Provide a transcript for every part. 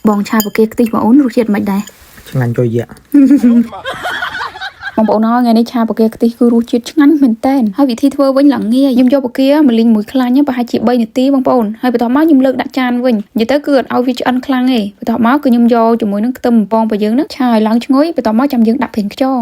បងឆាបកេខ្ទិះបងអូនរសជាតិមិនដែរឆ្ងាញ់ជួយយ៉ាបងប្អូនថ្ងៃនេះឆាបកេខ្ទិះគឺរសជាតិឆ្ងាញ់មែនតើហើយវិធីធ្វើវិញឡើងងាយខ្ញុំយកបកេមកលីងមួយខ្លាញ់ប្រហែលជា3នាទីបងប្អូនហើយបន្ទាប់មកខ្ញុំលើកដាក់ចានវិញនិយាយទៅគឺអត់ឲ្យវាឆ្អិនខ្លាំងទេបន្ទាប់មកគឺខ្ញុំយកជាមួយនឹងខ្ទឹមបំពងរបស់យើងហ្នឹងឆាឲ្យឡើងឈ្ងុយបន្ទាប់មកចាំយើងដាក់ប្រេងខ្យង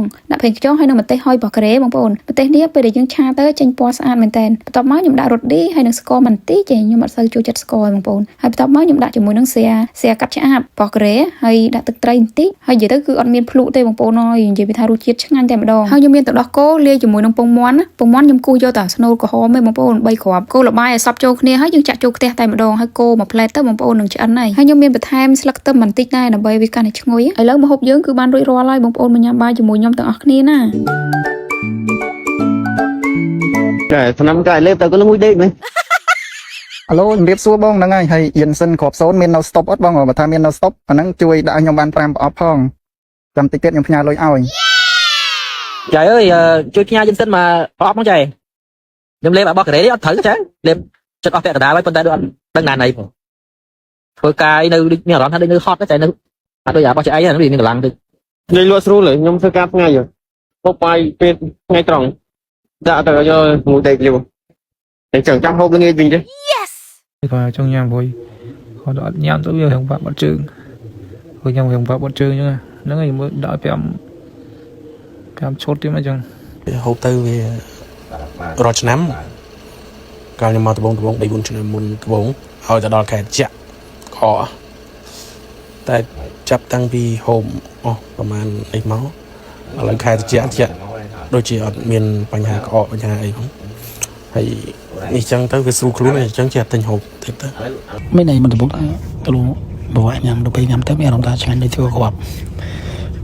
ហើយនឹងម្ទេសហុយបកេបងប្អូនម្ទេសនេះពេលដែលយើងឆាទៅចេញពណ៌ស្អាតមែនតើបន្ទាប់មកខ្ញុំដាក់រ៉ូឌីហើយនឹងស្ករបន្តិចចេះខ្ញុំអត់សូវចូលចិត្តស្ករបងប្អូនហើយបន្ទាប់មកខ្ញុំដាក់ជាមួយនឹងស្រាកាត់ឆ្អាបបកេហើយដាក់ទឹកត្រីបន្តិចហើយនិយាយទៅគឺអត់មានភ្លុកទេបងប្អូនអើយនិយាយថារសជាតិឆ្ងាញ់តែម្ដងហើយខ្ញុំមានទឹកដោះគោលាយជាមួយនឹងពងមាន់ខ្ញុំគូសយកតែស្នូលក្រហមទេបងប្អូន3គ្រាប់គោលបាយឲ្យសព្វចូលគ្នាហើយយើងចាក់ចូលខ្ទះតែម្ដងហើយគោមួយផ្លែតទៅបងប្អូននឹងឆ្អិនហើយខ្ញុំមានបន្ថែមស្លឹកខ្ទឹមបន្តិចដែរដើម្បីវាកាន់តែឈ្ងុយឥឡូវម្ហូបយើងគឺបានរួចរាល់ហើយបងប្អូនមកញ៉ាំបាយជាមួយខ្ញុំទាំងអស់គ្នាណាតែថ្នាំកាយលេបទៅក៏មួយដេកមែនអាឡូជំរាបសួរបងហ្នឹងហើយយិនសិនគ្រាប់0មាននៅ stop អត់បងបើថាមាននៅ stop អាហ្នឹងជួយដាក់ខ្ញុំបាន5ប្រអប់ផងចាំតិចទៀតខ្ញុំផ្ញើលុយឲ្យចៃអើយជួយផ្ញើយិនសិនមកប្រអប់មកចៃខ្ញុំលេបអាបកកេអត់ត្រូវចៃលេបចិត្តអស់ពាក់កណ្ដាលហើយប៉ុន្តែដូចអត់ដឹងណាណីផងធ្វើការនៅមានអារម្មណ៍ថាដូចនៅហត់ចៃនៅអត់ដូចអាបោះចៃហ្នឹងវាមានកម្លាំងតិចនិយាយលក់ស្រួលខ្ញុំធ្វើការថ្ងៃពុកបាយពេលថ្ងៃត្រង់ដាក់ទៅយកមួយដេកយូរតែចឹងចាំហូបងាយវិញទេក៏ចង់ញ៉ាំមួយគាត់អត់ញ៉ាំទៅវារៀងបាក់បាត់ជើងព្រោះញ៉ាំរៀងបាក់បាត់ជើងអញ្ចឹងហ្នឹងហើយមើលដាក់5ឈុតទៀតអញ្ចឹងហូបទៅវារាល់ឆ្នាំកាលខ្ញុំមកត្បូង3-4ឆ្នាំមុនត្បូងឲ្យទៅដល់ខែចាក់ខតែចាប់តាំងពីហូបអស់ប្រហែលអីមកឥឡូវខែចាក់ដូចជាអត់មានបញ្ហាក្អកបញ្ហាអីផងហើយនេះចឹងទៅវាស្រួលខ្លួនអញ្ចឹងចេះតែញហូបតិចទៅមិនឯងមិនត្បូងទៅបវ៉ាញ៉ាំទៅពេលញ៉ាំទៅមានអារម្មណ៍ថាឆ្ងាញ់ដូចធ្វើគ្រាប់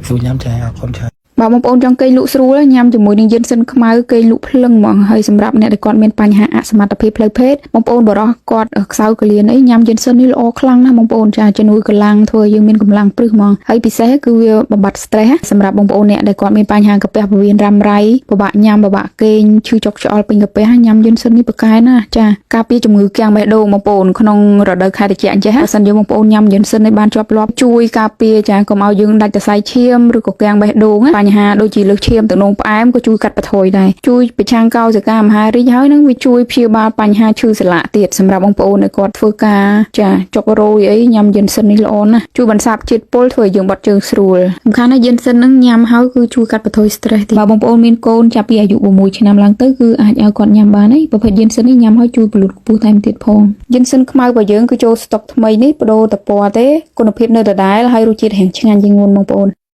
ស្រួលញ៉ាំចាអរគុណច្រើនបងប្អូនចង់គេងលក់ស្រួលញ៉ាំជាមួយនឹងយិនសិនខ្មៅគេងលក់ភ្លឹងហ្មងហើយសម្រាប់អ្នកដែលគាត់មានបញ្ហាអសមត្ថភាពផ្លូវភេទបងប្អូនបរោះគាត់ខ្សៅកលៀនអីញ៉ាំយិនសិននេះល្អខ្លាំងណាស់បងប្អូនចាជំនួយកម្លាំងធ្វើយើងមានកម្លាំងព្រឹសហ្មងហើយពិសេសគឺវាបំបត្តិ stress សម្រាប់បងប្អូនអ្នកដែលគាត់មានបញ្ហាកាពះពោះវៀនរ៉ាំរ៉ៃពិបាកញ៉ាំពិបាកគេងឈឺចុកច្អល់ពេញកាពះញ៉ាំយិនសិននេះប្រកែណាចាការពារជំងឺគាំងបេះដូងបងប្អូនក្នុងរដូវខែត្រជាក់អញ្ចឹងបើសិនយើងបងប្អូនញ៉ាំយិនសិននេះបានជាប់លាប់ជួយការពារចាកុំឲ្យយើងដាច់សរសៃឈាមឬក៏គាំងបេះដូងបញ្ហាដូចជាលើសឈាមទឹកនោមផ្អែមក៏ជួយកាត់បន្ថយដែរជួយប្រឆាំងកោសិកាមហារីកហើយនឹងវាជួយព្យាបាលបញ្ហាឈឺសន្លាក់ទៀតសម្រាប់បងប្អូនដែលគាត់ធ្វើការចាចុករយអីញ៉ាំយិនសិននេះល្អណាស់ជួយបន្សាបជាតិពុលធ្វើឲ្យយើងបត់ជើងស្រួលសំខាន់ណាស់យិនសិនហ្នឹងញ៉ាំហើយគឺជួយកាត់បន្ថយ stress ទៀតបើបងប្អូនមានកូនចាប់ពីអាយុ6ឆ្នាំឡើងទៅគឺអាចឲ្យគាត់ញ៉ាំបានហើយប្រភេទយិនសិននេះញ៉ាំហើយជួយពលូតខ្ពស់ថែមទៀតផងយិនសិនខ្មៅរបស់យើងគឺចូលស្តុកថ្មីនេះបដូរតែពណ៌ទេគុណភាពនៅដដែលហើយរសជាតិរៀងឆ្ងាញ់ជាងមុនបងប្អូន